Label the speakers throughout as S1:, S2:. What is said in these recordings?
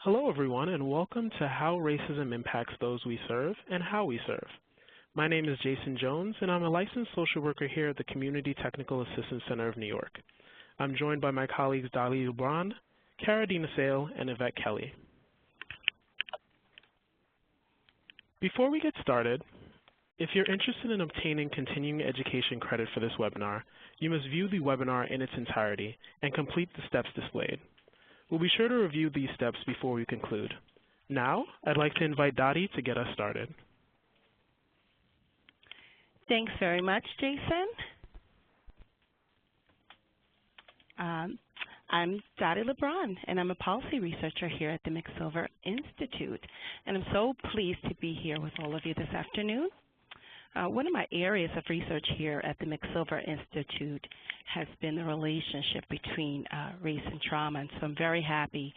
S1: Hello everyone and welcome to How Racism Impacts Those We Serve and How We Serve. My name is Jason Jones and I'm a licensed social worker here at the Community Technical Assistance Center of New York. I'm joined by my colleagues Dali LeBron, Cara Dinasale, and Yvette Kelly. Before we get started, if you're interested in obtaining continuing education credit for this webinar, you must view the webinar in its entirety and complete the steps displayed. We'll be sure to review these steps before we conclude. Now, I'd like to invite Dottie to get us started.
S2: Thanks very much, Jason. I'm Dottie LeBron, and I'm a policy researcher here at the McSilver Institute. And I'm so pleased to be here with all of you this afternoon. One of my areas of research here at the McSilver Institute has been the relationship between race and trauma, and so I'm very happy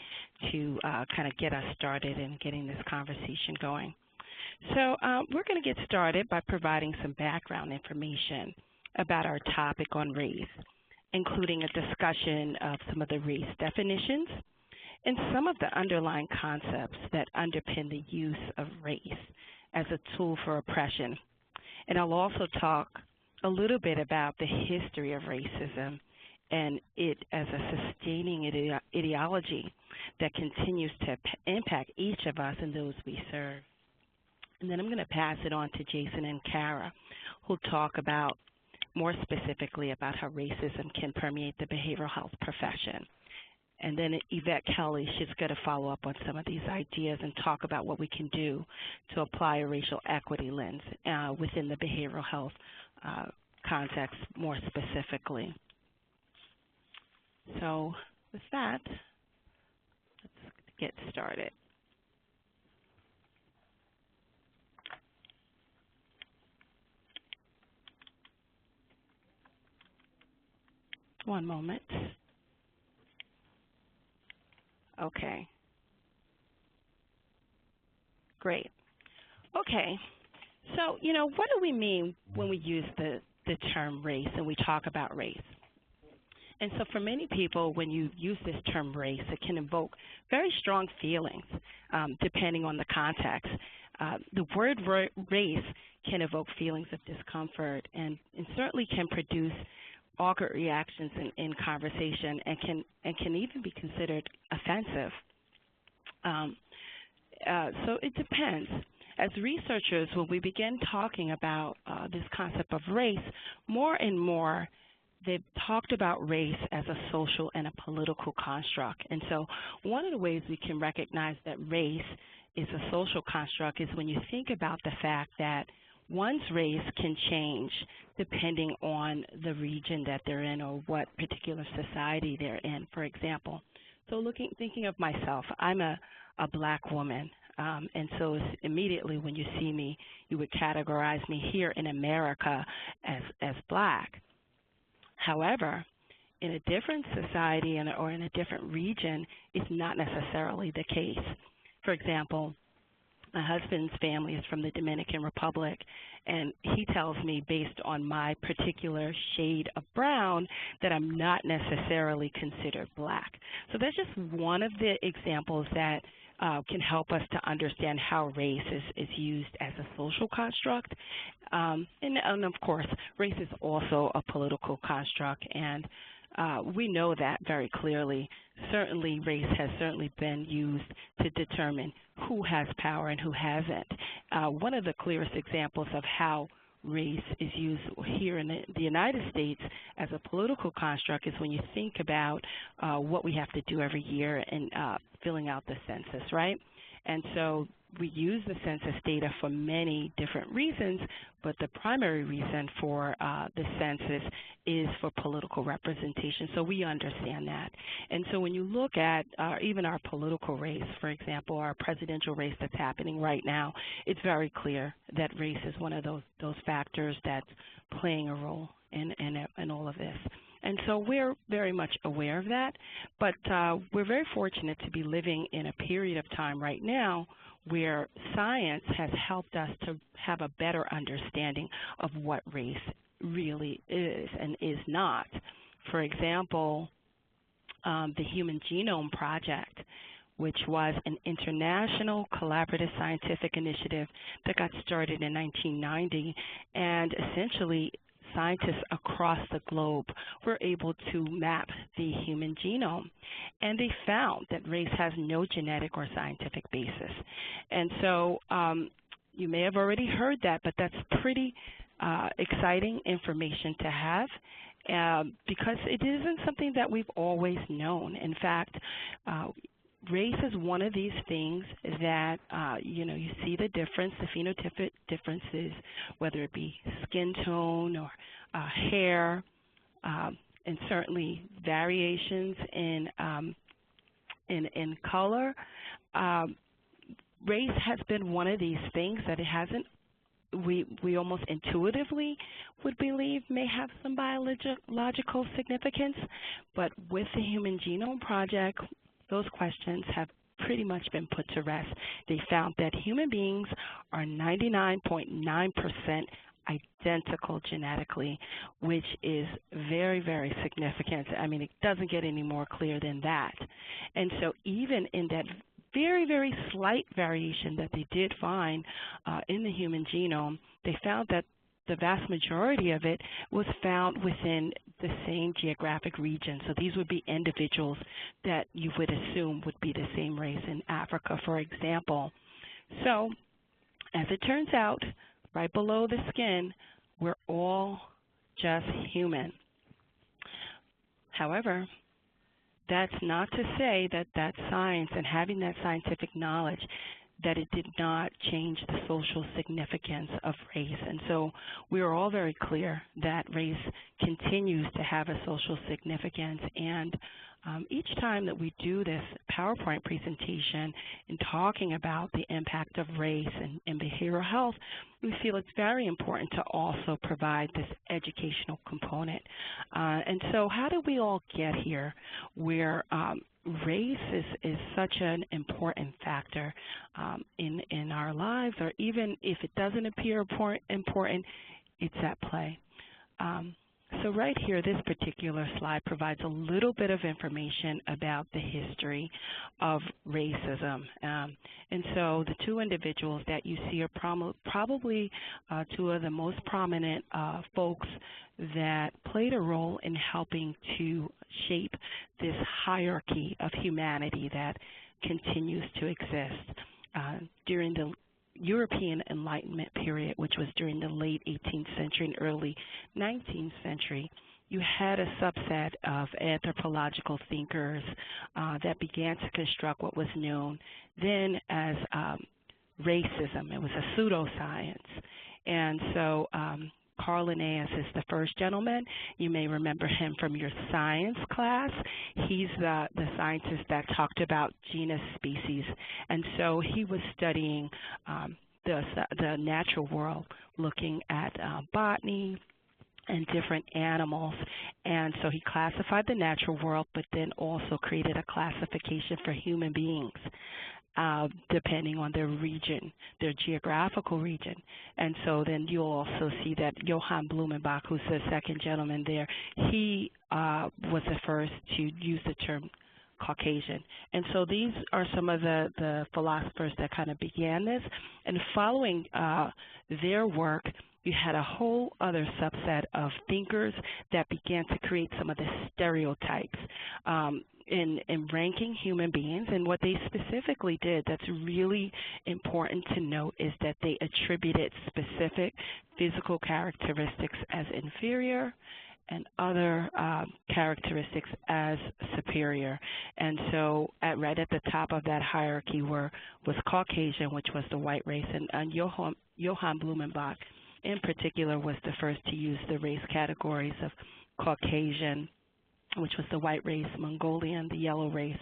S2: to kind of get us started in getting this conversation going. So we're going to get started by providing some background information about our topic on race, including a discussion of some of the race definitions and some of the underlying concepts that underpin the use of race as a tool for oppression. And I'll also talk a little bit about the history of racism and it as a sustaining ideology that continues to impact each of us and those we serve. And then I'm going to pass it on to Jason and Cara, who'll talk about more specifically about how racism can permeate the behavioral health profession. And then Yvette Kelly, she's going to follow up on some of these ideas and talk about what we can do to apply a racial equity lens within the behavioral health context more specifically. So with that, let's get started. One moment. Okay. Great. Okay. So, what do we mean when we use the term race and we talk about race? And so for many people, when you use this term race, it can evoke very strong feelings depending on the context. The word race can evoke feelings of discomfort and certainly can produce awkward reactions in conversation and can even be considered offensive. So it depends. As researchers, when we begin talking about this concept of race, more and more they've talked about race as a social and a political construct. And so one of the ways we can recognize that race is a social construct is when you think about the fact that one's race can change depending on the region that they're in or what particular society they're in, for example. So thinking of myself, I'm a black woman, and so immediately when you see me, you would categorize me here in America as black. However, in a different society or in a different region, it's not necessarily the case. For example, my husband's family is from the Dominican Republic, and he tells me based on my particular shade of brown that I'm not necessarily considered black. So that's just one of the examples that can help us to understand how race is used as a social construct. And of course, race is also a political construct, and we know that very clearly. Certainly, race has certainly been used to determine who has power and who hasn't. One of the clearest examples of how race is used here in the United States as a political construct is when you think about what we have to do every year in filling out the census, right? And so we use the census data for many different reasons, but the primary reason for the census is for political representation. So we understand that. And so when you look at even our political race, for example, our presidential race that's happening right now, it's very clear that race is one of those factors that's playing a role in all of this. And so we're very much aware of that, but we're very fortunate to be living in a period of time right now where science has helped us to have a better understanding of what race really is and is not. For example, the Human Genome Project which was an international collaborative scientific initiative that got started in 1990, and essentially scientists across the globe were able to map the human genome, and they found that race has no genetic or scientific basis. And so you may have already heard that, but that's pretty exciting information to have because it isn't something that we've always known. In fact, race is one of these things that, you see the difference, the phenotypic differences, whether it be skin tone or hair, and certainly variations in color. Race has been one of these things that it hasn't, we almost intuitively would believe may have some biological significance, but with the Human Genome Project, those questions have pretty much been put to rest. They found that human beings are 99.9% identical genetically, which is very, very significant. I mean, it doesn't get any more clear than that. And so even in that very, very slight variation that they did find in the human genome, they found that the vast majority of it was found within the same geographic region. So these would be individuals that you would assume would be the same race in Africa, for example. So as it turns out, right below the skin, we're all just human. However, that's not to say that that science and having that scientific knowledge that it did not change the social significance of race. And so we are all very clear that race continues to have a social significance. And each time that we do this PowerPoint presentation in talking about the impact of race and behavioral health, we feel it's very important to also provide this educational component. And so how do we all get here where race is such an important factor in our lives, or even if it doesn't appear important, it's at play. So right here, this particular slide provides a little bit of information about the history of racism. And so the two individuals that you see are probably two of the most prominent folks that played a role in helping to shape this hierarchy of humanity that continues to exist during the European Enlightenment period, which was during the late 18th century and early 19th century. You had a subset of anthropological thinkers that began to construct what was known then as racism. It was a pseudoscience. And so Carl Linnaeus is the first gentleman. You may remember him from your science class. He's the scientist that talked about genus species. And so he was studying the natural world, looking at botany and different animals. And so he classified the natural world, but then also created a classification for human beings. Depending on their region, their geographical region. And so then you'll also see that Johann Blumenbach, who's the second gentleman there, he was the first to use the term Caucasian. And so these are some of the philosophers that kind of began this. And following their work, you had a whole other subset of thinkers that began to create some of the stereotypes in ranking human beings. And what they specifically did that's really important to note is that they attributed specific physical characteristics as inferior and other characteristics as superior. And so right at the top of that hierarchy was Caucasian, which was the white race, and Johann Blumenbach in particular was the first to use the race categories of Caucasian, which was the white race, Mongolian, the yellow race,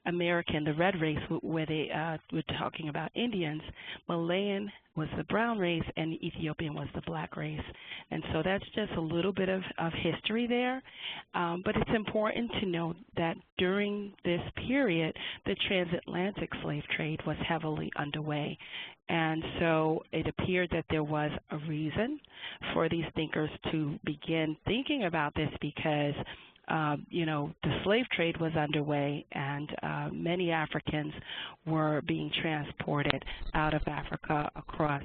S2: American, the red race, where they were talking about Indians, Malayan was the brown race, and Ethiopian was the black race. And so that's just a little bit of history there. But it's important to note that during this period, the transatlantic slave trade was heavily underway. And so it appeared that there was a reason for these thinkers to begin thinking about this because the slave trade was underway, and many Africans were being transported out of Africa across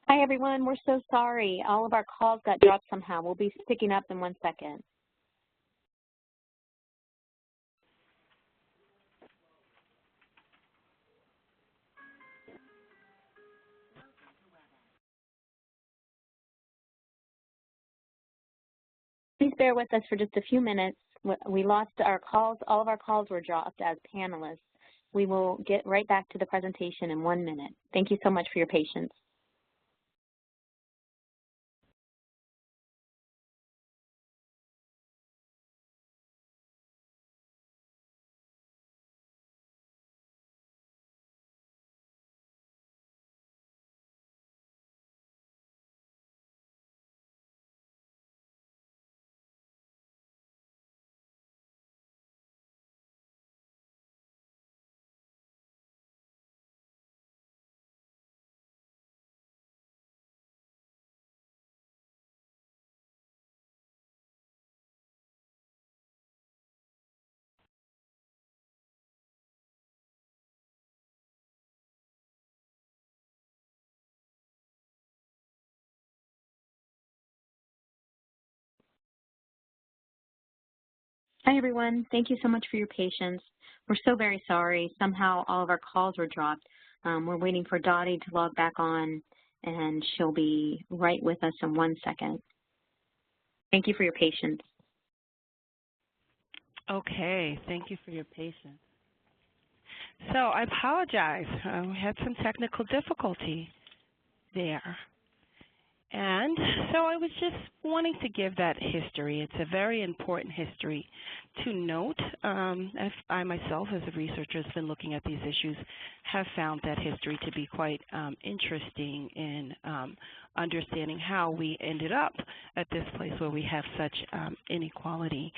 S3: Hi, everyone. We're so sorry. All of our calls got dropped somehow. We'll be picking up in 1 second. Please bear with us for just a few minutes. We lost our calls. All of our calls were dropped as panelists. We will get right back to the presentation in 1 minute. Thank you so much for your patience. Hi, everyone. Thank you so much for your patience. We're so very sorry. Somehow all of our calls were dropped. We're waiting for Dottie to log back on, and she'll be right with us in 1 second. Thank you for your patience.
S2: Okay, thank you for your patience. So I apologize. We had some technical difficulty there. And so I was just wanting to give that history. It's a very important history to note. As I myself, as a researcher, has been looking at these issues, have found that history to be quite interesting in understanding how we ended up at this place where we have such inequality.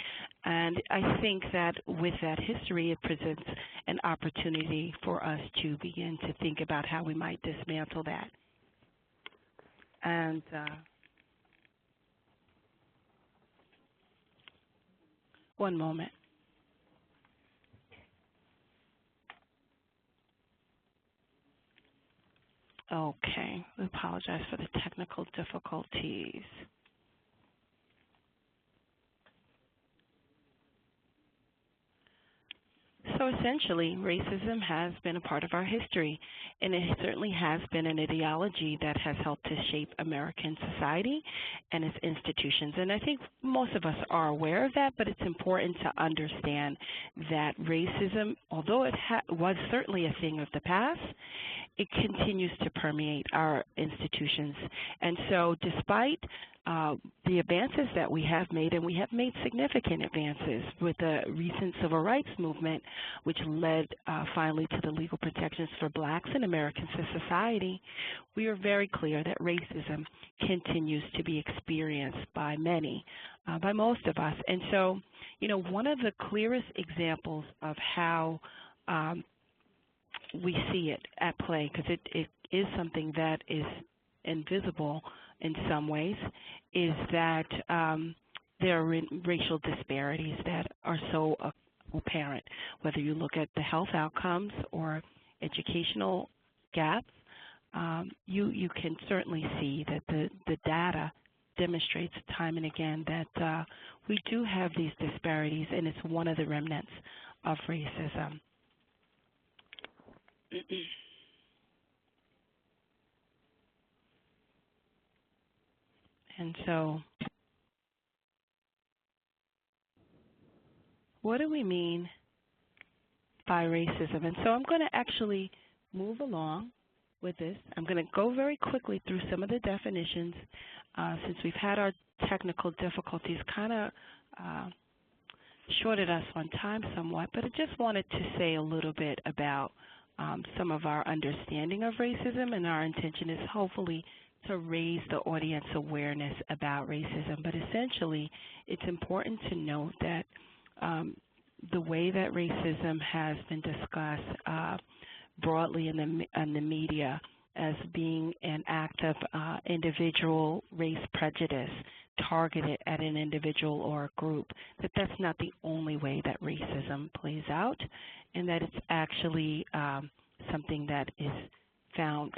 S2: And I think that with that history, it presents an opportunity for us to begin to think about how we might dismantle that. And one moment. Okay, we apologize for the technical difficulties. So essentially, racism has been a part of our history, and it certainly has been an ideology that has helped to shape American society and its institutions. And I think most of us are aware of that, but it's important to understand that racism, although it was certainly a thing of the past, it continues to permeate our institutions. And so despite the advances that we have made, and we have made significant advances with the recent civil rights movement, which led finally to the legal protections for blacks in American society, we are very clear that racism continues to be experienced by many, by most of us. And so, you know, one of the clearest examples of how we see it at play, because it is something that is invisible in some ways, is that there are racial disparities that are so apparent. Whether you look at the health outcomes or educational gaps, you can certainly see that the data demonstrates time and again that we do have these disparities, and it's one of the remnants of racism. And so what do we mean by racism? And so I'm going to actually move along with this. I'm going to go very quickly through some of the definitions since we've had our technical difficulties kind of shorted us on time somewhat, but I just wanted to say a little bit about some of our understanding of racism, and our intention is hopefully to raise the audience awareness about racism. But essentially, it's important to note that the way that racism has been discussed broadly in the media as being an act of individual race prejudice targeted at an individual or a group, that's not the only way that racism plays out, and that it's actually something that is found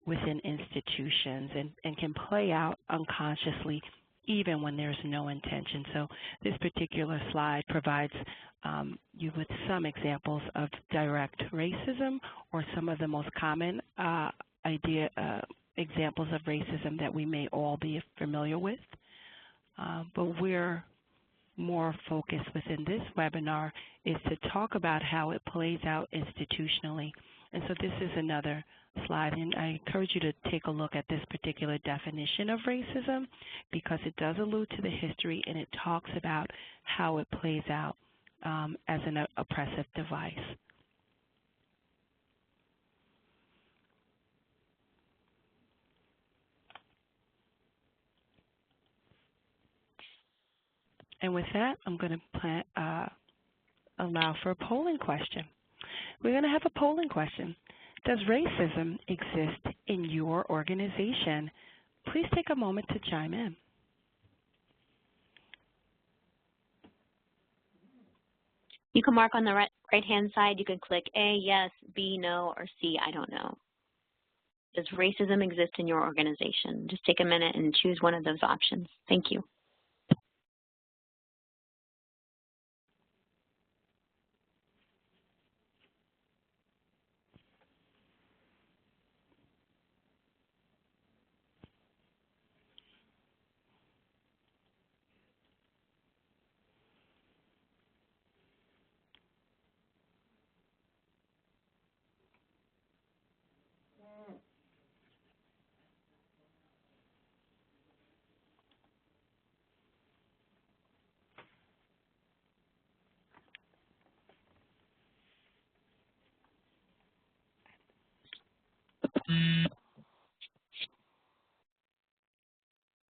S2: within institutions and can play out unconsciously even when there's no intention. So this particular slide provides you with some examples of direct racism or some of the most common examples of racism that we may all be familiar with. But we're more focused within this webinar is to talk about how it plays out institutionally. And so this is another slide, and I encourage you to take a look at this particular definition of racism because it does allude to the history and it talks about how it plays out as an oppressive device. And with that, I'm going to allow for a polling question. We're going to have a polling question. Does racism exist in your organization? Please take a moment to chime in.
S3: You can mark on the right-hand side. You can click A, yes, B, no, or C, I don't know. Does racism exist in your organization? Just take a minute and choose one of those options. Thank you.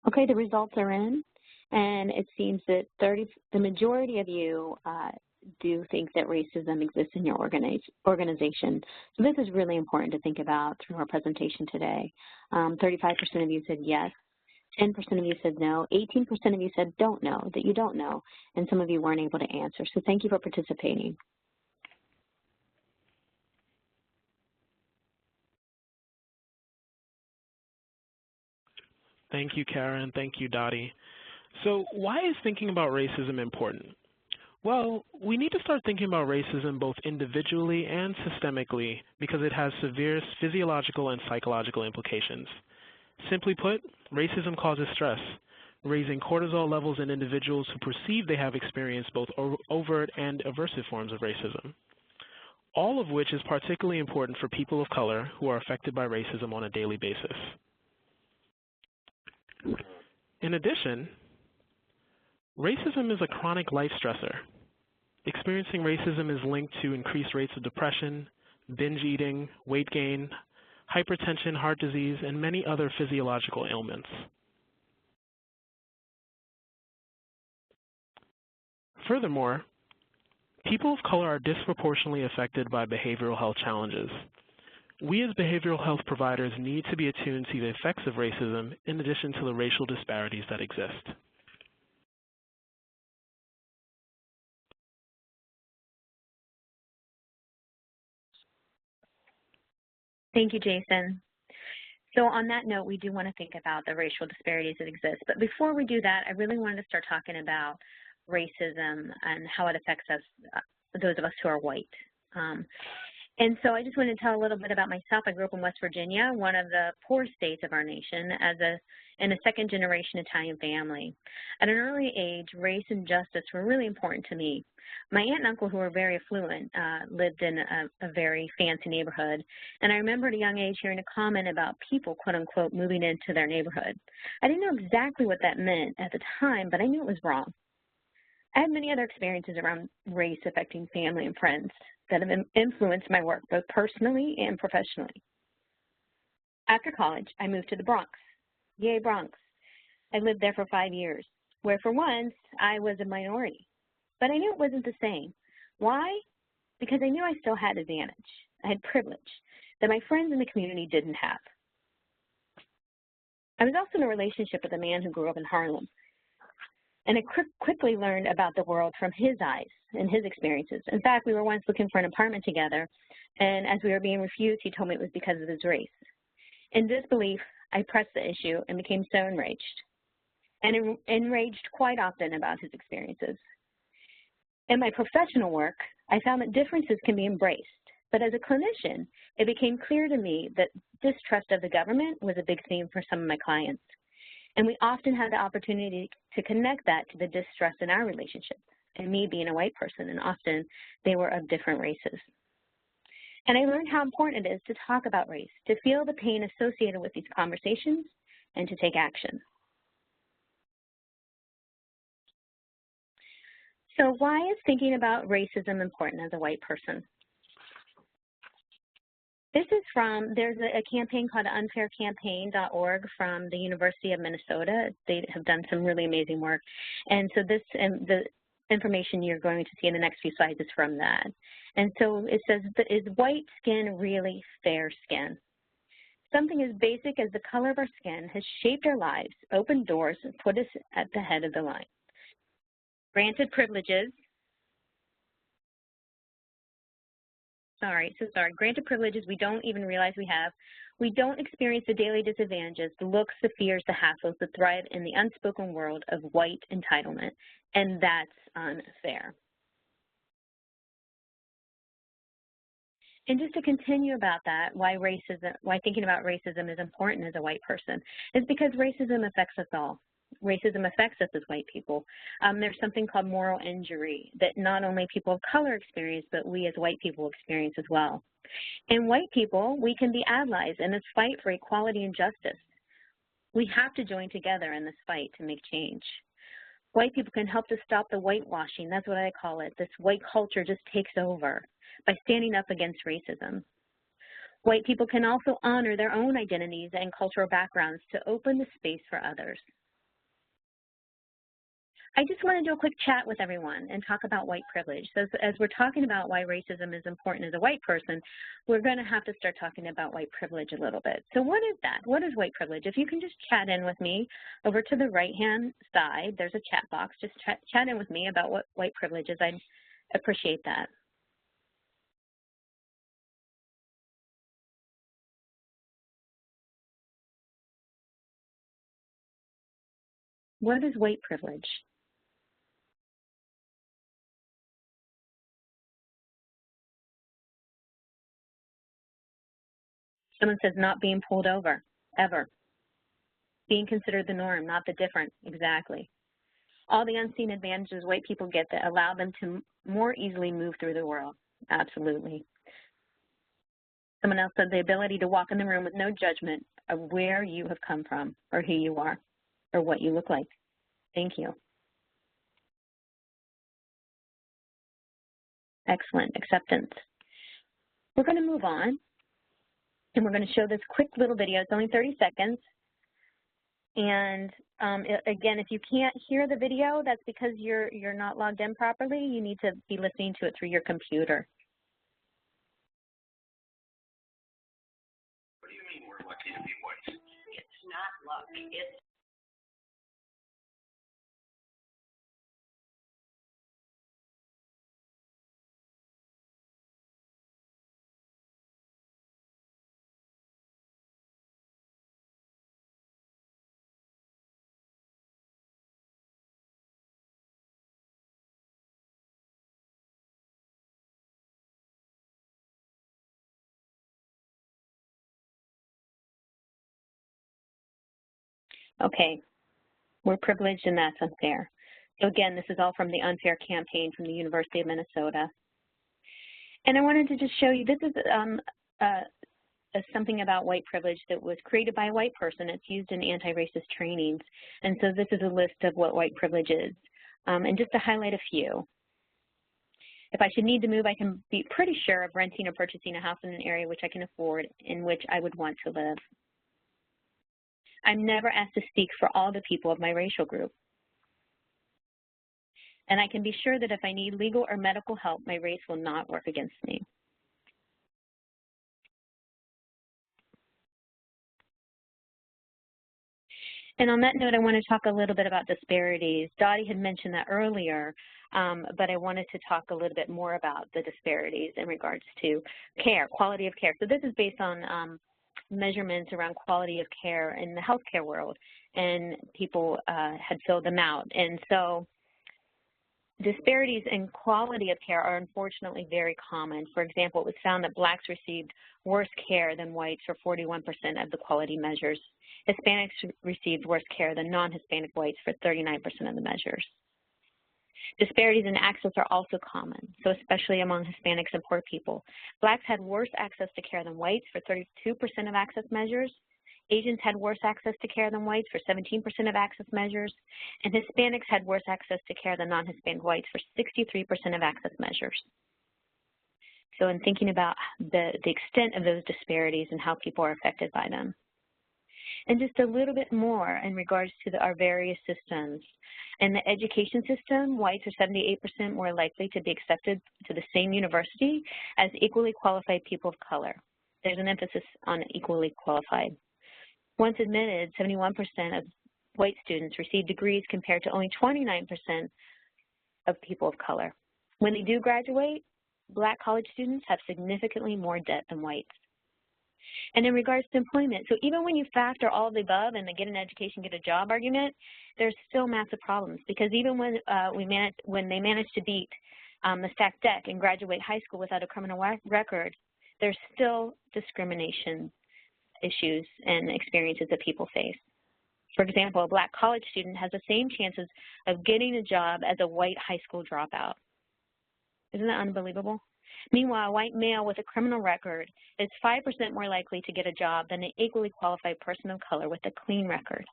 S3: Okay, the results are in, and it seems that the majority of you do think that racism exists in your organization. So this is really important to think about through our presentation today. 35% of you said yes, 10% of you said no, 18% of you said don't know, that you don't know, and some of you weren't able to answer. So thank you for participating.
S1: Thank you, Karen. Thank you, Dottie. So why is thinking about racism important? Well, we need to start thinking about racism both individually and systemically because it has severe physiological and psychological implications. Simply put, racism causes stress, raising cortisol levels in individuals who perceive they have experienced both overt and aversive forms of racism, all of which is particularly important for people of color who are affected by racism on a daily basis. In addition, racism is a chronic life stressor. Experiencing racism is linked to increased rates of depression, binge eating, weight gain, hypertension, heart disease, and many other physiological ailments. Furthermore, people of color are disproportionately affected by behavioral health challenges. We as behavioral health providers need to be attuned to the effects of racism in addition to the racial disparities that exist.
S3: Thank you, Jason. So on that note, we do want to think about the racial disparities that exist. But before we do that, I really wanted to start talking about racism and how it affects us, those of us who are white. And so I just wanted to tell a little bit about myself. I grew up in West Virginia, one of the poor states of our nation, in a second-generation Italian family. At an early age, race and justice were really important to me. My aunt and uncle, who were very affluent, lived in a very fancy neighborhood, and I remember at a young age hearing a comment about people, quote-unquote, moving into their neighborhood. I didn't know exactly what that meant at the time, but I knew it was wrong. I had many other experiences around race affecting family and friends that have influenced my work, both personally and professionally. After college, I moved to the Bronx. Yay, Bronx. I lived there for 5 years, where for once, I was a minority. But I knew it wasn't the same. Why? Because I knew I still had advantage. I had privilege that my friends in the community didn't have. I was also in a relationship with a man who grew up in Harlem. And I quickly learned about the world from his eyes and his experiences. In fact, we were once looking for an apartment together, and as we were being refused, he told me it was because of his race. In disbelief, I pressed the issue and became so enraged, and enraged quite often about his experiences. In my professional work, I found that differences can be embraced, but as a clinician, it became clear to me that distrust of the government was a big theme for some of my clients. And we often had the opportunity to connect that to the distrust in our relationships, and me being a white person, and often they were of different races. And I learned how important it is to talk about race, to feel the pain associated with these conversations, and to take action. So why is thinking about racism important as a white person? This is from, there's a campaign called unfaircampaign.org from the University of Minnesota. They have done some really amazing work. And so this, the information you're going to see in the next few slides is from that. And so it says, is white skin really fair skin? Something as basic as the color of our skin has shaped our lives, opened doors, and put us at the head of the line. Granted privileges, granted privileges we don't even realize we have. We don't experience the daily disadvantages, the looks, the fears, the hassles that thrive in the unspoken world of white entitlement, and that's unfair. And just to continue about that, why thinking about racism is important as a white person is because racism affects us all. Racism affects us as white people. There's something called moral injury that not only people of color experience, but we as white people experience as well. And white people, we can be allies in this fight for equality and justice. We have to join together in this fight to make change. White people can help to stop the whitewashing, that's what I call it. This white culture just takes over by standing up against racism. White people can also honor their own identities and cultural backgrounds to open the space for others. I just want to do a quick chat with everyone and talk about white privilege. So as we're talking about why racism is important as a white person, we're going to have to start talking about white privilege a little bit. So what is that? What is white privilege? If you can just chat in with me over to the right-hand side, there's a chat box. Just chat in with me about what white privilege is. I'd appreciate that. What is white privilege? Someone says not being pulled over, ever. Being considered the norm, not the different, exactly. All the unseen advantages white people get that allow them to more easily move through the world, absolutely. Someone else said the ability to walk in the room with no judgment of where you have come from or who you are or what you look like. Thank you. Excellent, acceptance. We're going to move on. And we're going to show this quick little video. It's only 30 seconds. And again, if you can't hear the video, that's because you're not logged in properly. You need to be listening to it through your computer.
S4: What do you mean we're lucky to be white? It's not luck. It's
S3: Okay, we're privileged and that's unfair. So again, this is all from the Unfair Campaign from the University of Minnesota. And I wanted to just show you, this is something about white privilege that was created by a white person. It's used in anti-racist trainings. And so this is a list of what white privilege is. And just to highlight a few. If I should need to move, I can be pretty sure of renting or purchasing a house in an area which I can afford, in which I would want to live. I'm never asked to speak for all the people of my racial group. And I can be sure that if I need legal or medical help, my race will not work against me. And on that note, I want to talk a little bit about disparities. Dottie had mentioned that earlier, but I wanted to talk a little bit more about the disparities in regards to care, quality of care. So this is based on measurements around quality of care in the healthcare world, and people had filled them out. And so disparities in quality of care are unfortunately very common. For example, it was found that blacks received worse care than whites for 41% of the quality measures. Hispanics received worse care than non-Hispanic whites for 39% of the measures. Disparities in access are also common, so especially among Hispanics and poor people. Blacks had worse access to care than whites for 32% of access measures. Asians had worse access to care than whites for 17% of access measures, and Hispanics had worse access to care than non-Hispanic whites for 63% of access measures. So in thinking about the extent of those disparities and how people are affected by them. And just a little bit more in regards to our various systems. In the education system, whites are 78% more likely to be accepted to the same university as equally qualified people of color. There's an emphasis on equally qualified. Once admitted, 71% of white students receive degrees compared to only 29% of people of color. When they do graduate, black college students have significantly more debt than whites. And in regards to employment, so even when you factor all of the above and the get an education, get a job argument, there's still massive problems, because even when they manage to beat the stacked deck and graduate high school without a criminal record, there's still discrimination issues and experiences that people face. For example, a black college student has the same chances of getting a job as a white high school dropout. Isn't that unbelievable? Meanwhile, a white male with a criminal record is 5% more likely to get a job than an equally qualified person of color with a clean record.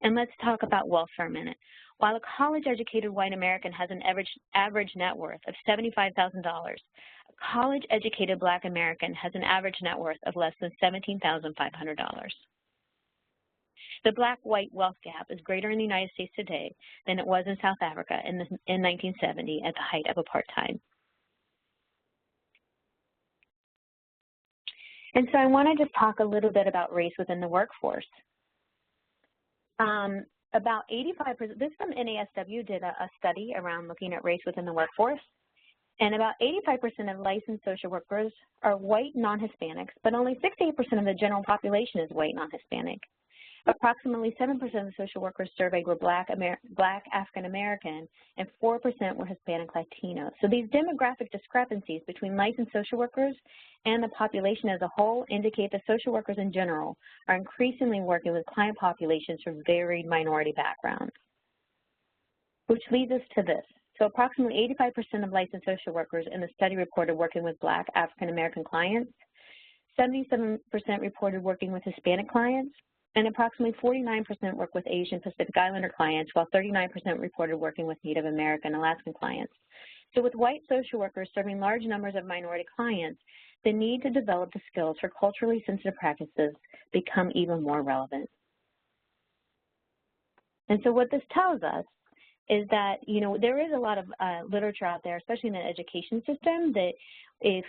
S3: And let's talk about wealth for a minute. While a college-educated white American has an average net worth of $75,000, a college-educated black American has an average net worth of less than $17,500. The black-white wealth gap is greater in the United States today than it was in South Africa in 1970 at the height of apartheid. And so I want to just talk a little bit about race within the workforce. About 85%, this from NASW did a study around looking at race within the workforce, and about 85% of licensed social workers are white non-Hispanics, but only 68% of the general population is white non-Hispanic. Approximately 7% of the social workers surveyed were black African American, and 4% were Hispanic Latino. So these demographic discrepancies between licensed social workers and the population as a whole indicate that social workers in general are increasingly working with client populations from varied minority backgrounds. Which leads us to this. So approximately 85% of licensed social workers in the study reported working with black African American clients, 77% reported working with Hispanic clients, and approximately 49% work with Asian Pacific Islander clients, while 39% reported working with Native American Alaskan clients. So with white social workers serving large numbers of minority clients, the need to develop the skills for culturally sensitive practices become even more relevant. And so what this tells us is that, you know, there is a lot of literature out there, especially in the education system, that if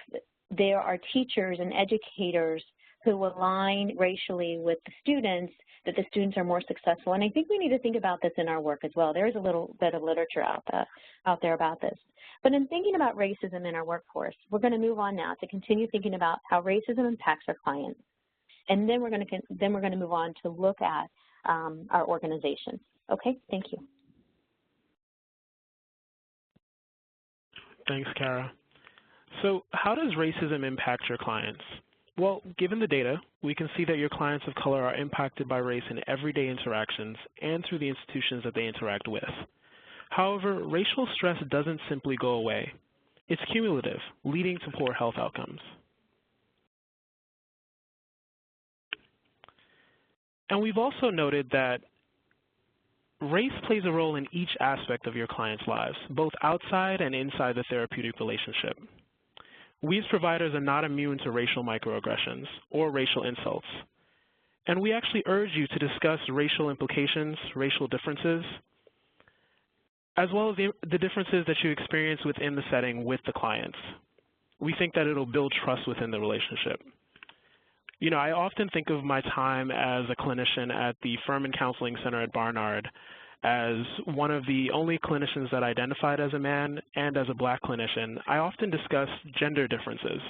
S3: there are teachers and educators who align racially with the students, that the students are more successful. And I think we need to think about this in our work as well. There is a little bit of literature out there about this. But in thinking about racism in our workforce, we're going to move on now to continue thinking about how racism impacts our clients. And then we're going to move on to look at our organizations. Okay, thank you.
S1: Thanks, Kara. So how does racism impact your clients? Well, given the data, we can see that your clients of color are impacted by race in everyday interactions and through the institutions that they interact with. However, racial stress doesn't simply go away. It's cumulative, leading to poor health outcomes. And we've also noted that race plays a role in each aspect of your clients' lives, both outside and inside the therapeutic relationship. We as providers are not immune to racial microaggressions or racial insults. And we actually urge you to discuss racial implications, racial differences, as well as the differences that you experience within the setting with the clients. We think that it'll build trust within the relationship. You know, I often think of my time as a clinician at the Furman Counseling Center at Barnard as one of the only clinicians that identified as a man and as a black clinician. I often discuss gender differences.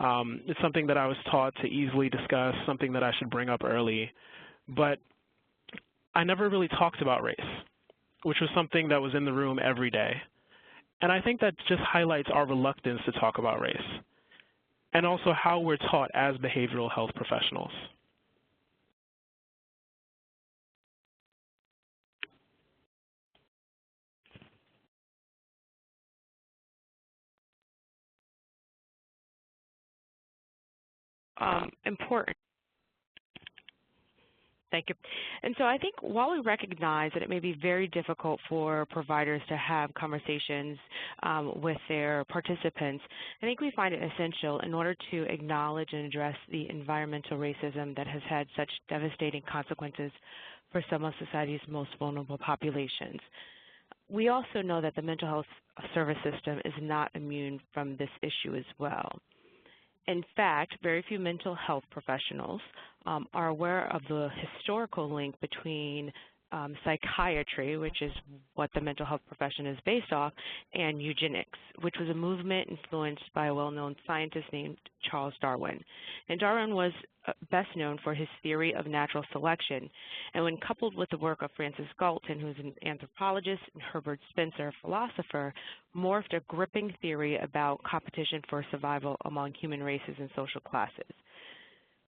S1: It's something that I was taught to easily discuss, something that I should bring up early, but I never really talked about race, which was something that was in the room every day. And I think that just highlights our reluctance to talk about race, and also how we're taught as behavioral health professionals.
S5: Important. Thank you. And so I think while we recognize that it may be very difficult for providers to have conversations with their participants, I think we find it essential in order to acknowledge and address the environmental racism that has had such devastating consequences for some of society's most vulnerable populations. We also know that the mental health service system is not immune from this issue as well. In fact, very few mental health professionals are aware of the historical link between psychiatry, which is what the mental health profession is based off, and eugenics, which was a movement influenced by a well-known scientist named Charles Darwin. And Darwin was best known for his theory of natural selection. And when coupled with the work of Francis Galton, who's an anthropologist, and Herbert Spencer, a philosopher, morphed a gripping theory about competition for survival among human races and social classes.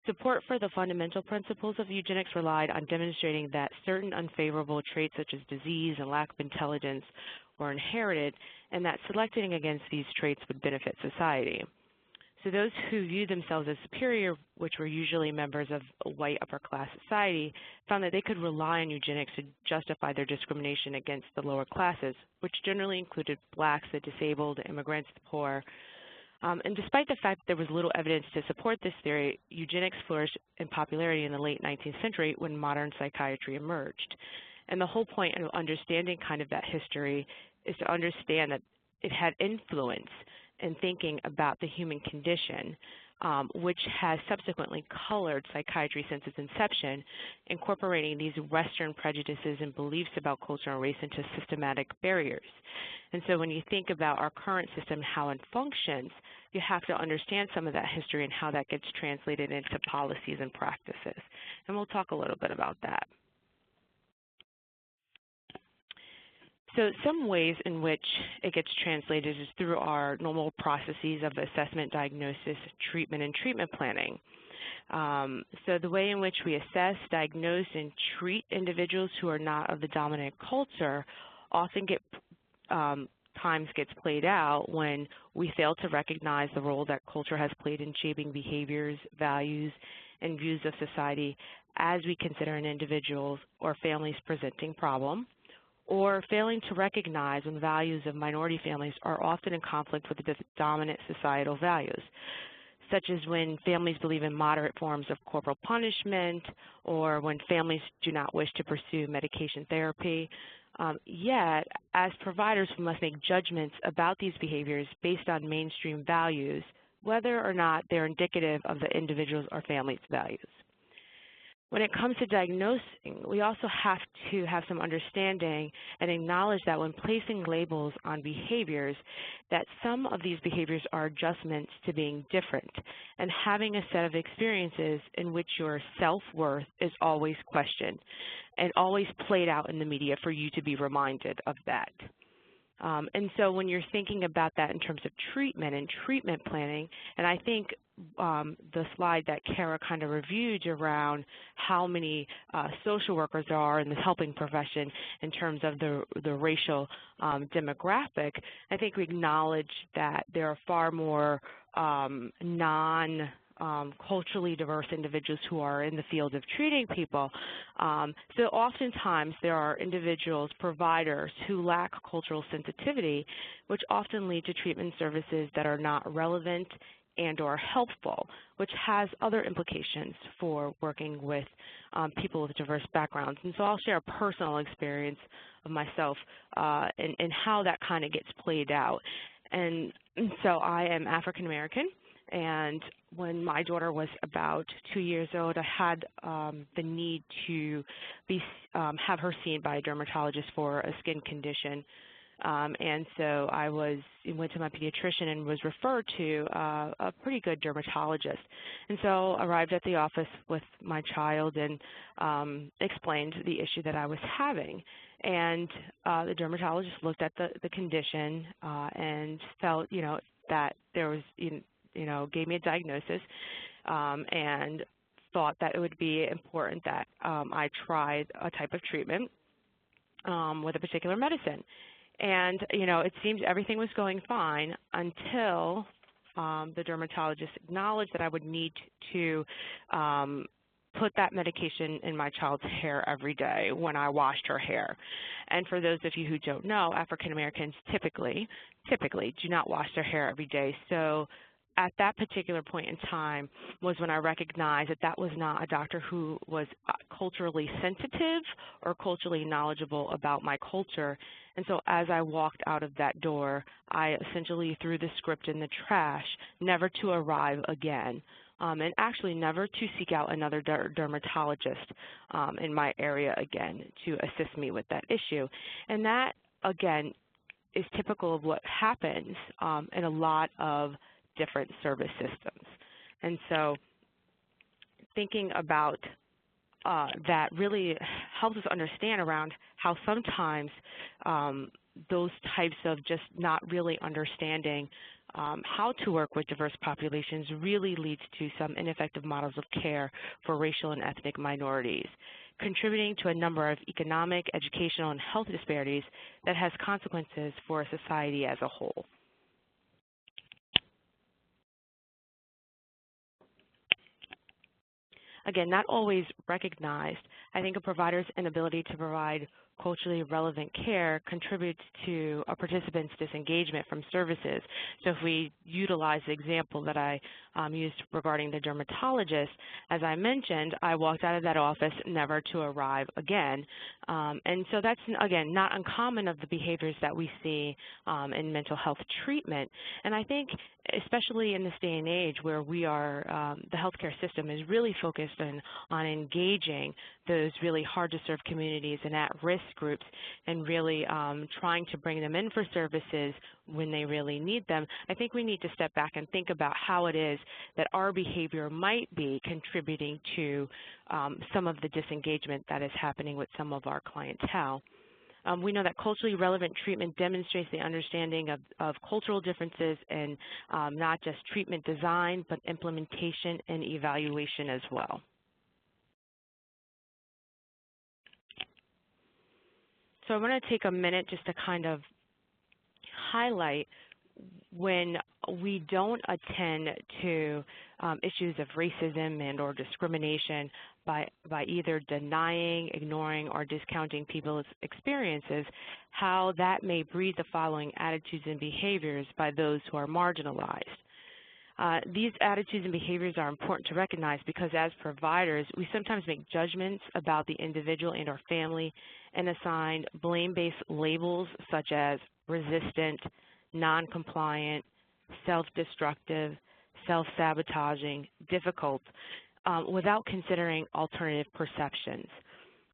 S5: Support for the fundamental principles of eugenics relied on demonstrating that certain unfavorable traits such as disease and lack of intelligence were inherited, and that selecting against these traits would benefit society. So those who viewed themselves as superior, which were usually members of a white upper-class society, found that they could rely on eugenics to justify their discrimination against the lower classes, which generally included blacks, the disabled, the immigrants, the poor. And despite the fact that there was little evidence to support this theory, eugenics flourished in popularity in the late 19th century when modern psychiatry emerged. And the whole point of understanding kind of that history is to understand that it had influence in thinking about the human condition, which has subsequently colored psychiatry since its inception, incorporating these Western prejudices and beliefs about culture and race into systematic barriers. And so when you think about our current system, how it functions, you have to understand some of that history and how that gets translated into policies and practices. And we'll talk a little bit about that. So some ways in which it gets translated is through our normal processes of assessment, diagnosis, treatment, and treatment planning. So the way in which we assess, diagnose, and treat individuals who are not of the dominant culture often times gets played out when we fail to recognize the role that culture has played in shaping behaviors, values, and views of society as we consider an individual's or family's presenting problem, or failing to recognize when values of minority families are often in conflict with the dominant societal values, such as when families believe in moderate forms of corporal punishment, or when families do not wish to pursue medication therapy. Yet, as providers, we must make judgments about these behaviors based on mainstream values, whether or not they're indicative of the individual's or family's values. When it comes to diagnosing, we also have to have some understanding and acknowledge that when placing labels on behaviors, that some of these behaviors are adjustments to being different and having a set of experiences in which your self-worth is always questioned and always played out in the media for you to be reminded of that. And so when you're thinking about that in terms of treatment and treatment planning, and I think the slide that Kara kind of reviewed around how many social workers there are in the helping profession in terms of the racial demographic, I think we acknowledge that there are far more culturally diverse individuals who are in the field of treating people. So oftentimes there are individuals, providers, who lack cultural sensitivity, which often lead to treatment services that are not relevant and or helpful, which has other implications for working with people with diverse backgrounds. And so I'll share a personal experience of myself and how that kind of gets played out. And so I am African American, and when my daughter was about 2 years old, I had the need to have her seen by a dermatologist for a skin condition. And so I went to my pediatrician and was referred to a pretty good dermatologist. And so I arrived at the office with my child and explained the issue that I was having. And the dermatologist looked at the condition and felt, that there was, gave me a diagnosis and thought that it would be important that I tried a type of treatment with a particular medicine. And, it seemed everything was going fine until the dermatologist acknowledged that I would need to put that medication in my child's hair every day when I washed her hair. And for those of you who don't know, African Americans typically do not wash their hair every day. So at that particular point in time was when I recognized that that was not a doctor who was culturally sensitive or culturally knowledgeable about my culture. And so as I walked out of that door, I essentially threw the script in the trash, never to arrive again, and actually never to seek out another dermatologist in my area again to assist me with that issue. And that, again, is typical of what happens in a lot of different service systems. And so thinking about that really helps us understand around how sometimes those types of just not really understanding how to work with diverse populations really leads to some ineffective models of care for racial and ethnic minorities, contributing to a number of economic, educational, and health disparities that has consequences for a society as a whole. Again, not always recognized. I think a provider's inability to provide culturally relevant care contributes to a participant's disengagement from services. So if we utilize the example that I used regarding the dermatologist, as I mentioned, I walked out of that office never to arrive again. And so that's, again, not uncommon of the behaviors that we see in mental health treatment. And I think especially in this day and age where we are, the healthcare system is really focused on engaging those really hard-to-serve communities and at-risk groups and really trying to bring them in for services when they really need them, I think we need to step back and think about how it is that our behavior might be contributing to some of the disengagement that is happening with some of our clientele. We know that culturally relevant treatment demonstrates the understanding of cultural differences in not just treatment design, but implementation and evaluation as well. So I'm going to take a minute just to kind of highlight when we don't attend to issues of racism and or discrimination by either denying, ignoring, or discounting people's experiences, how that may breed the following attitudes and behaviors by those who are marginalized. These attitudes and behaviors are important to recognize because as providers, we sometimes make judgments about the individual and our family and assign blame-based labels such as resistant, non-compliant, self-destructive, self-sabotaging, difficult, without considering alternative perceptions.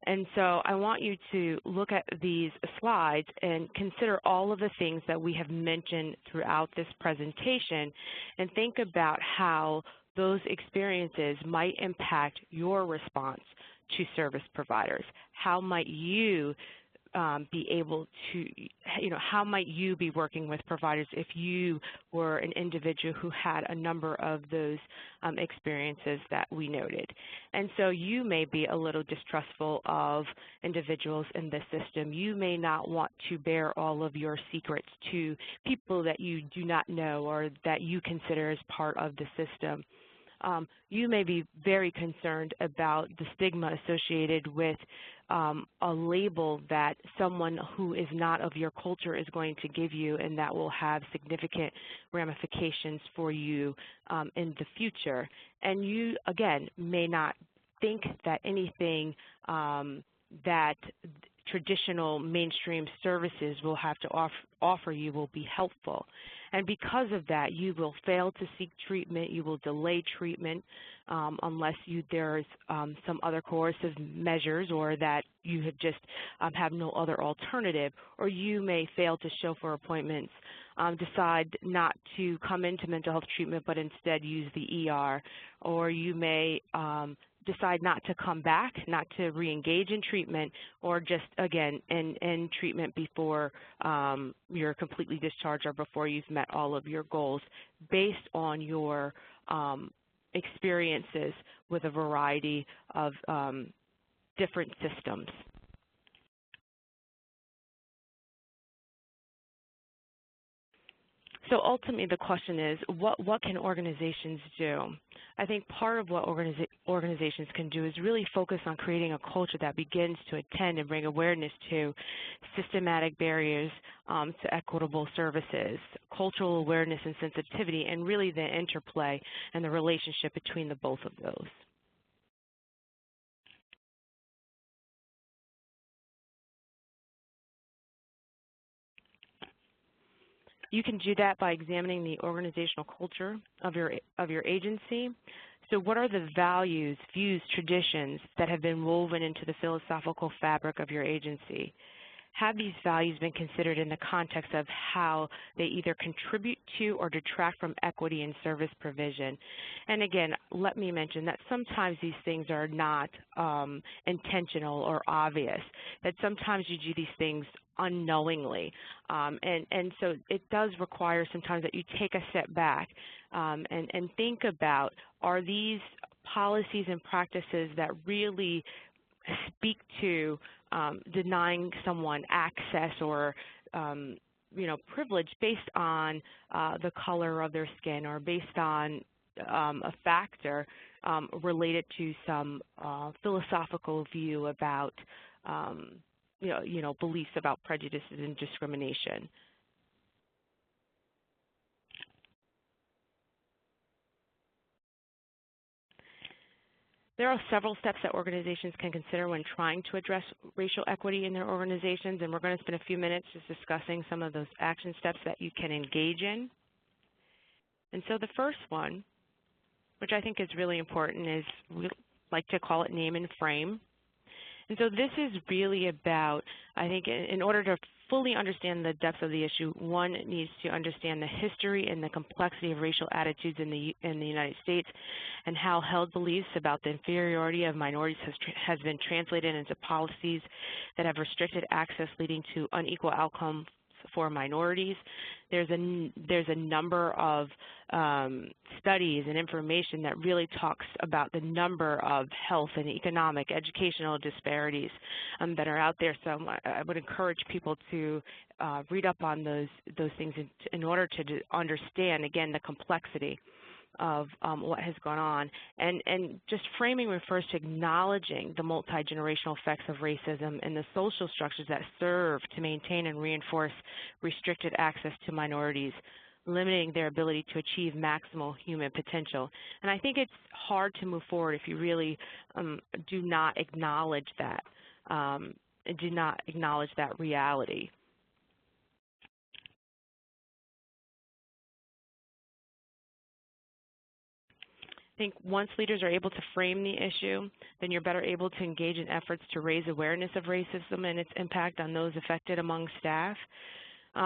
S5: And so I want you to look at these slides and consider all of the things that we have mentioned throughout this presentation and think about how those experiences might impact your response to service providers. How might you be able to, how might you be working with providers if you were an individual who had a number of those experiences that we noted? And so you may be a little distrustful of individuals in the system. You may not want to bear all of your secrets to people that you do not know or that you consider as part of the system. You may be very concerned about the stigma associated with a label that someone who is not of your culture is going to give you, and that will have significant ramifications for you in the future. And you, again, may not think that anything that traditional mainstream services will have to offer you will be helpful. And because of that, you will fail to seek treatment, you will delay treatment unless there's some other coercive measures or that you have just have no other alternative, or you may fail to show for appointments, decide not to come into mental health treatment but instead use the ER, or you may decide not to come back, not to re-engage in treatment, or just, again, end treatment before you're completely discharged or before you've met all of your goals based on your experiences with a variety of different systems. So ultimately the question is, what can organizations do? I think part of what organizations can do is really focus on creating a culture that begins to attend and bring awareness to systematic barriers to equitable services, cultural awareness and sensitivity, and really the interplay and the relationship between the both of those. You can do that by examining the organizational culture of your agency. So what are the values, views, traditions that have been woven into the philosophical fabric of your agency? Have these values been considered in the context of how they either contribute to or detract from equity in service provision? And again, let me mention that sometimes these things are not intentional or obvious, that sometimes you do these things unknowingly. And so it does require sometimes that you take a step back and think about, are these policies and practices that really speak to denying someone access or privilege based on the color of their skin or based on a factor related to some philosophical view about beliefs about prejudices and discrimination. There are several steps that organizations can consider when trying to address racial equity in their organizations, and we're going to spend a few minutes just discussing some of those action steps that you can engage in. And so the first one, which I think is really important, is we like to call it name and frame. And so this is really about, I think, in order to fully understand the depth of the issue, one needs to understand the history and the complexity of racial attitudes in the United States and how held beliefs about the inferiority of minorities has been translated into policies that have restricted access, leading to unequal outcomes for minorities. There's a number of studies and information that really talks about the number of health and economic, educational disparities that are out there. So I would encourage people to read up on those things in order to understand, again, the complexity of what has gone on. And just framing refers to acknowledging the multi-generational effects of racism and the social structures that serve to maintain and reinforce restricted access to minorities, limiting their ability to achieve maximal human potential. And I think it's hard to move forward if you really do not acknowledge that, reality. I think once leaders are able to frame the issue, then you're better able to engage in efforts to raise awareness of racism and its impact on those affected among staff.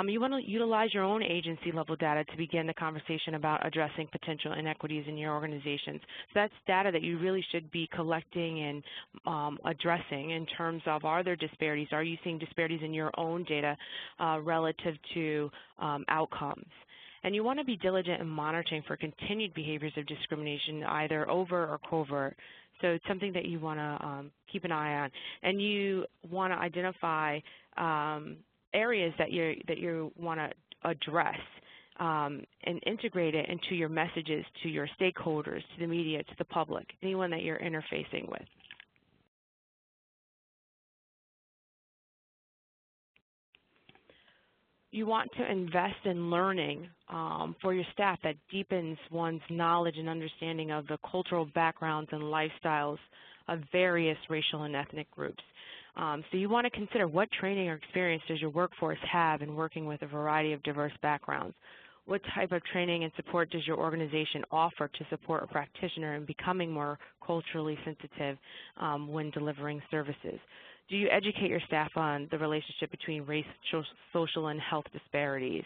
S5: You want to utilize your own agency-level data to begin the conversation about addressing potential inequities in your organizations. So that's data that you really should be collecting and addressing in terms of, are there disparities? Are you seeing disparities in your own data relative to outcomes? And you want to be diligent in monitoring for continued behaviors of discrimination, either overt or covert. So it's something that you want to keep an eye on. And you want to identify areas that you want to address and integrate it into your messages to your stakeholders, to the media, to the public, anyone that you're interfacing with. You want to invest in learning for your staff that deepens one's knowledge and understanding of the cultural backgrounds and lifestyles of various racial and ethnic groups. So you want to consider what training or experience does your workforce have in working with a variety of diverse backgrounds. What type of training and support does your organization offer to support a practitioner in becoming more culturally sensitive when delivering services? Do you educate your staff on the relationship between race, social, and health disparities?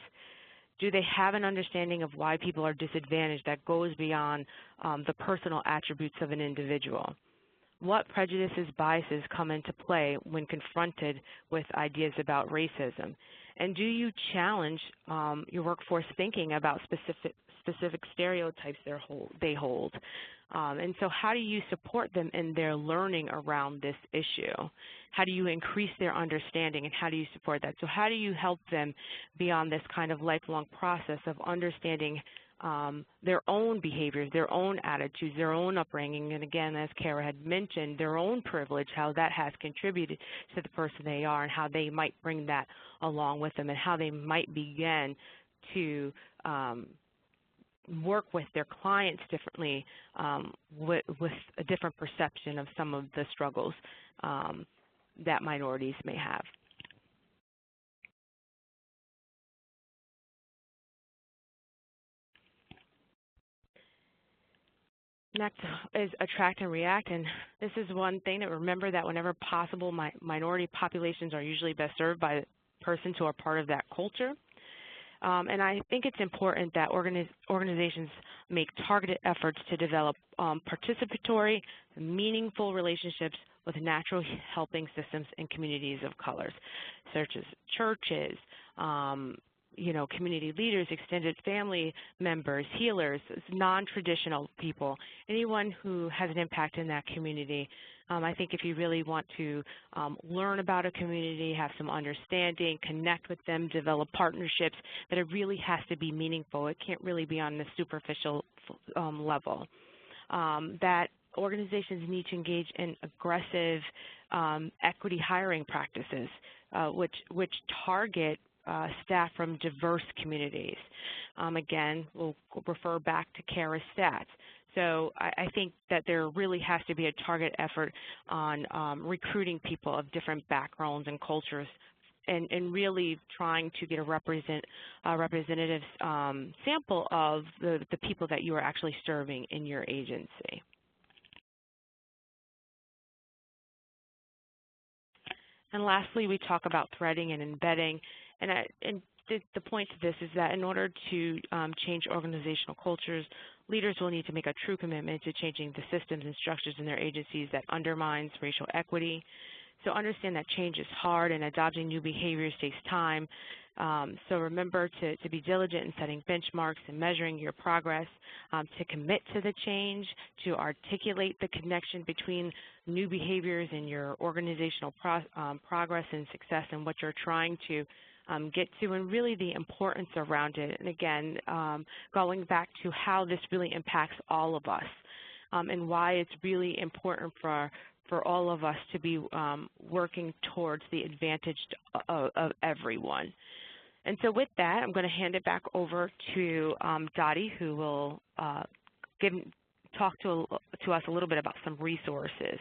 S5: Do they have an understanding of why people are disadvantaged that goes beyond the personal attributes of an individual? What prejudices, biases come into play when confronted with ideas about racism? And do you challenge your workforce thinking about specific stereotypes they hold? And so how do you support them in their learning around this issue? How do you increase their understanding, and how do you support that? So how do you help them beyond this kind of lifelong process of understanding their own behaviors, their own attitudes, their own upbringing, and again, as Kara had mentioned, their own privilege, how that has contributed to the person they are and how they might bring that along with them and how they might begin to work with their clients differently with a different perception of some of the struggles that minorities may have. Next is attract and react, and this is one thing to remember, that whenever possible, minority populations are usually best served by persons who are part of that culture. And I think it's important that organizations make targeted efforts to develop participatory, meaningful relationships with natural helping systems and communities of colors, such as churches, community leaders, extended family members, healers, non-traditional people, anyone who has an impact in that community. I think if you really want to learn about a community, have some understanding, connect with them, develop partnerships, that it really has to be meaningful. It can't really be on the superficial level. That organizations need to engage in aggressive equity hiring practices, which target staff from diverse communities. Again, we'll refer back to Kara's stats. So I think that there really has to be a target effort on recruiting people of different backgrounds and cultures, and really trying to get a representative sample of the people that you are actually serving in your agency. And lastly, we talk about threading and embedding. And the point to this is that in order to change organizational cultures, leaders will need to make a true commitment to changing the systems and structures in their agencies that undermines racial equity. So understand that change is hard and adopting new behaviors takes time. So remember to be diligent in setting benchmarks and measuring your progress, to commit to the change, to articulate the connection between new behaviors and your organizational progress and success and what you're trying to get to, and really the importance around it. And again, going back to how this really impacts all of us, and why it's really important for all of us to be working towards the advantage of everyone. And so with that, I'm going to hand it back over to Dottie, who will talk to us a little bit about some resources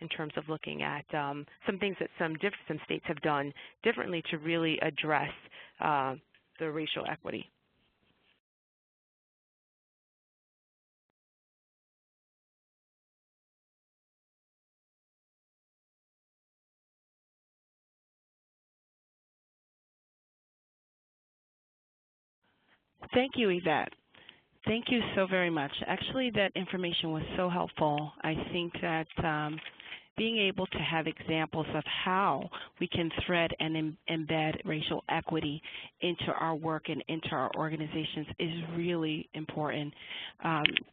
S5: in terms of looking at some things that some states have done differently to really address the racial equity.
S2: Thank you, Yvette. Thank you so very much. Actually, that information was so helpful. I think that being able to have examples of how we can thread and embed racial equity into our work and into our organizations is really important.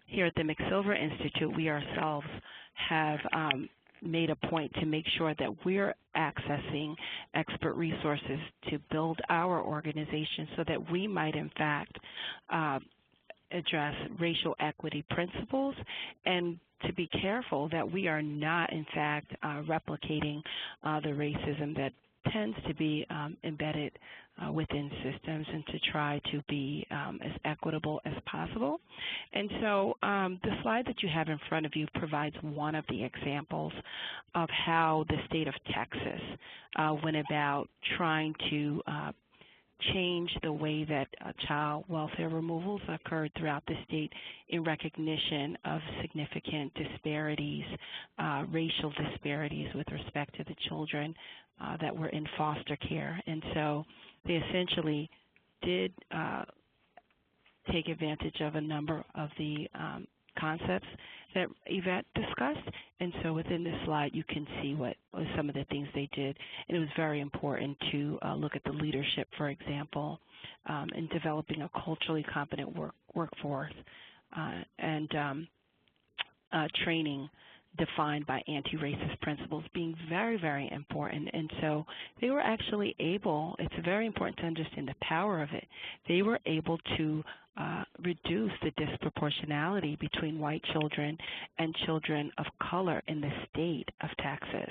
S2: Here at the McSilver Institute, we ourselves have made a point to make sure that we're accessing expert resources to build our organization so that we might, in fact, address racial equity principles and to be careful that we are not, in fact, replicating the racism that tends to be embedded within systems, and to try to be as equitable as possible. And so the slide that you have in front of you provides one of the examples of how the state of Texas went about trying to change the way that child welfare removals occurred throughout the state in recognition of significant disparities, racial disparities with respect to the children that were in foster care. And so they essentially did take advantage of a number of the concepts that Yvette discussed. And so within this slide, you can see what some of the things they did. And it was very important to look at the leadership, for example, in developing a culturally competent workforce and training defined by anti-racist principles being very, very important. And so they were actually able, it's very important to understand the power of it, they were able to reduce the disproportionality between white children and children of color in the state of Texas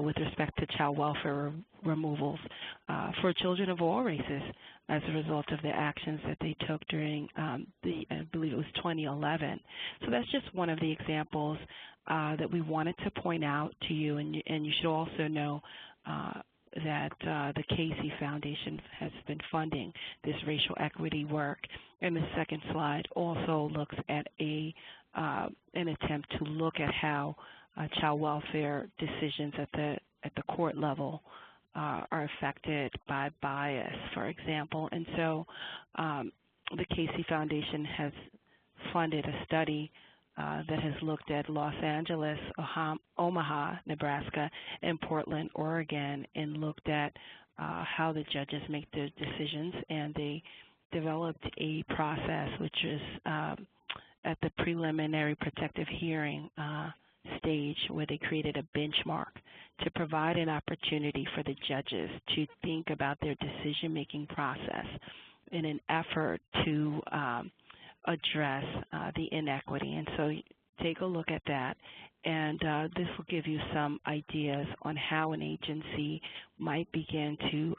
S2: with respect to child welfare removals for children of all races as a result of the actions that they took during I believe it was 2011. So that's just one of the examples that we wanted to point out to you, and you should also know that the Casey Foundation has been funding this racial equity work. And the second slide also looks at an attempt to look at how child welfare decisions at the court level are affected by bias, for example. And so the Casey Foundation has funded a study that has looked at Los Angeles, Omaha, Nebraska, and Portland, Oregon, and looked at how the judges make their decisions. And they developed a process which is at the preliminary protective hearing stage, where they created a benchmark to provide an opportunity for the judges to think about their decision-making process in an effort to address the inequity. And so take a look at that, and this will give you some ideas on how an agency might begin to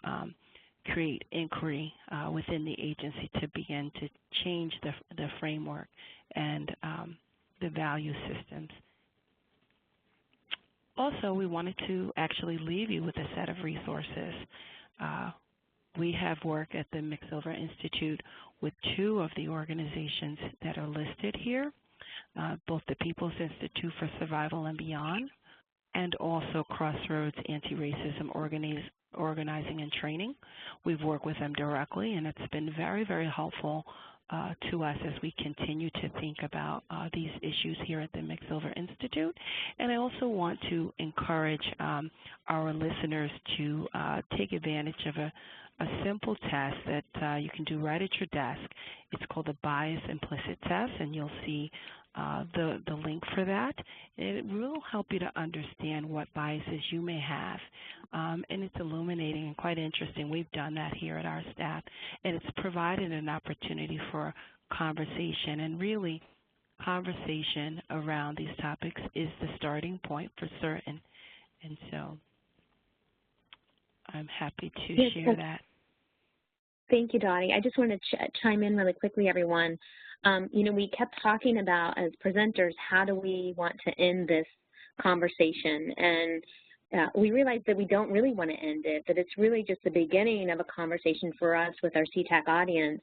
S2: create inquiry within the agency to begin to change the framework and the value systems. Also, we wanted to actually leave you with a set of resources. We have worked at the McSilver Institute with two of the organizations that are listed here, both the People's Institute for Survival and Beyond, and also Crossroads Anti-Racism Organizing and Training. We've worked with them directly, and it's been very, very helpful to us as we continue to think about these issues here at the McSilver Institute. And I also want to encourage our listeners to take advantage of a simple test that you can do right at your desk. It's called the Bias Implicit Test, and you'll see the link for that. It will help you to understand what biases you may have, and it's illuminating and quite interesting. We've done that here at our staff, and it's provided an opportunity for conversation, and really conversation around these topics is the starting point for certain. And so I'm happy to share that.
S3: Thank you, Dottie. I just want to chime in really quickly, everyone. You know, we kept talking about, as presenters, how do we want to end this conversation? And we realized that we don't really want to end it, that it's really just the beginning of a conversation for us with our CTAC audience.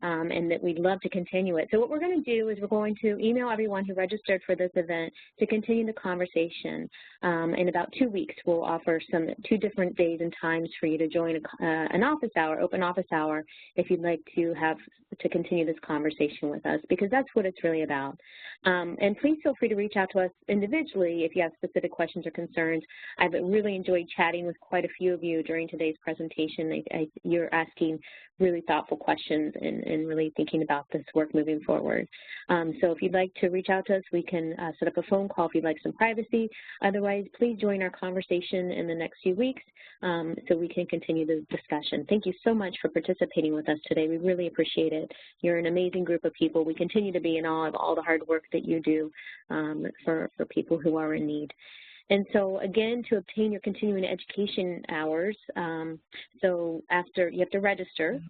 S3: and that we'd love to continue it. So what we're going to do is we're going to email everyone who registered for this event to continue the conversation. In about 2 weeks, we'll offer 2 different days and times for you to join an office hour, open office hour, if you'd like to continue this conversation with us, because that's what it's really about. And please feel free to reach out to us individually if you have specific questions or concerns. I've really enjoyed chatting with quite a few of you during today's presentation. You're asking really thoughtful questions and really thinking about this work moving forward. So if you'd like to reach out to us, we can set up a phone call if you'd like some privacy. Otherwise, please join our conversation in the next few weeks so we can continue the discussion. Thank you so much for participating with us today. We really appreciate it. You're an amazing group of people. We continue to be in awe of all the hard work that you do for people who are in need. And so again, to obtain your continuing education hours, so after you have to register,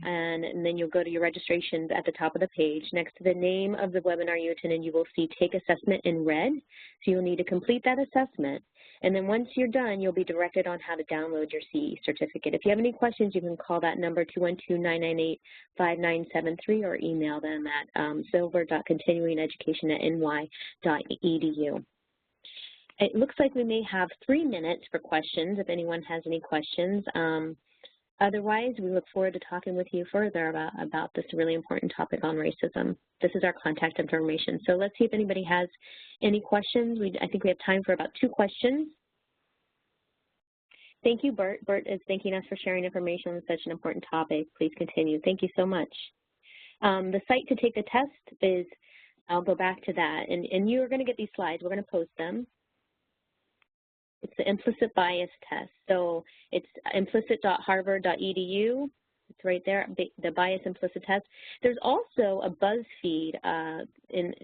S3: and then you'll go to your registration at the top of the page. Next to the name of the webinar you attended, you will see Take Assessment in red. So you'll need to complete that assessment. And then once you're done, you'll be directed on how to download your CE certificate. If you have any questions, you can call that number 212-998-5973 or email them at silver.continuingeducation@ny.edu. It looks like we may have 3 minutes for questions if anyone has any questions. Otherwise, we look forward to talking with you further about this really important topic on racism. This is our contact information. So let's see if anybody has any questions. I think we have time for about 2 questions. Thank you, Bert. Bert is thanking us for sharing information on such an important topic. Please continue. Thank you so much. The site to take the test is, I'll go back to that. And you are going to get these slides. We're going to post them. It's the implicit bias test. So it's implicit.harvard.edu. It's right there, the bias implicit test. There's also a BuzzFeed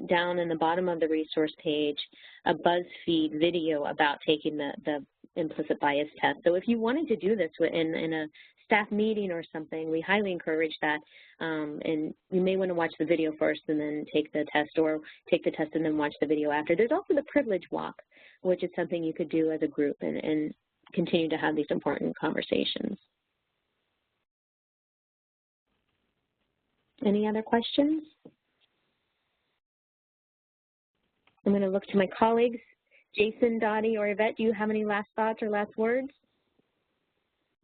S3: down in the bottom of the resource page, a BuzzFeed video about taking the implicit bias test. So if you wanted to do this in a staff meeting or something, we highly encourage that. And you may want to watch the video first and then take the test, or take the test and then watch the video after. There's also the privilege walk, which is something you could do as a group and continue to have these important conversations. Any other questions? I'm going to look to my colleagues. Jason, Dottie, or Yvette, do you have any last thoughts or last words?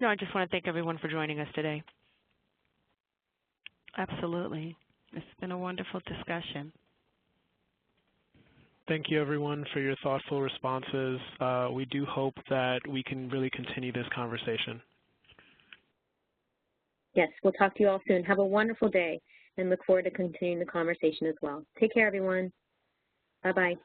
S5: No, I just want to thank everyone for joining us today.
S2: Absolutely. It's been a wonderful discussion.
S1: Thank you, everyone, for your thoughtful responses. We do hope that we can really continue this conversation.
S3: Yes, we'll talk to you all soon. Have a wonderful day and look forward to continuing the conversation as well. Take care, everyone. Bye-bye.